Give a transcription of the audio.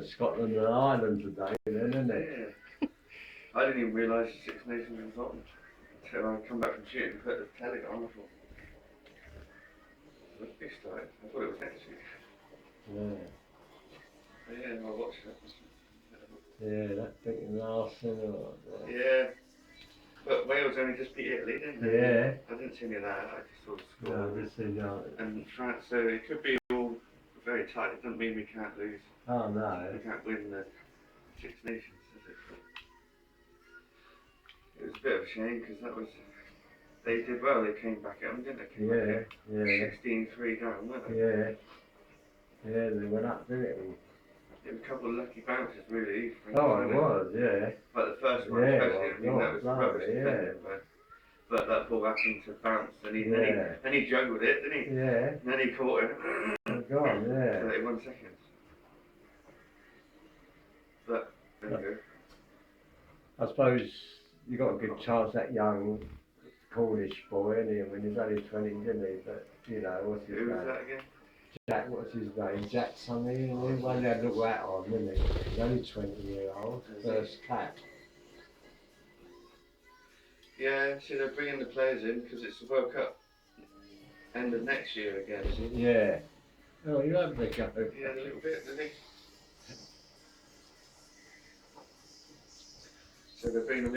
Scotland and Ireland today, then, isn't it? Yeah. I didn't even realise the Six Nations was on until I come back from shooting and put the telly on. I thought, rugby started. I thought it was next week. Yeah. But yeah, I watched it. Yeah, that thing last thing. Yeah. But Wales only just beat Italy, didn't they? Yeah. I didn't see any of that. I just saw the score. No, I just see that. And France, so it could be all very tight. It doesn't mean we can't lose. Oh no. We can't win the Six Nations, does it? It was a bit of a shame because that was. They did well. They came back at them, didn't they? Yeah. 16-3 down, weren't they? Yeah. Yeah, they went up, didn't it? It was a couple of lucky bounces, really. Oh, it was, yeah. But the first one, Yeah, especially, I mean, that was rubbish. yeah. But that ball happened to bounce, and he juggled it, didn't he? Yeah. And then he caught it. Oh, God, yeah. 31 seconds. But, there you go. I suppose you got a good chance that young Cornish boy, isn't he? I mean, he's only 20, didn't he? But, you know, what's his name? Who was that again? Jack, what's his name? Jack something, and he only had a look that on, didn't he? He's only 20-year-old, first cap. Yeah, see, they're bringing the players in because it's the World Cup end of next year again, see? Yeah. Oh, you have the go. Yeah, a little bit, didn't he? So they're bringing them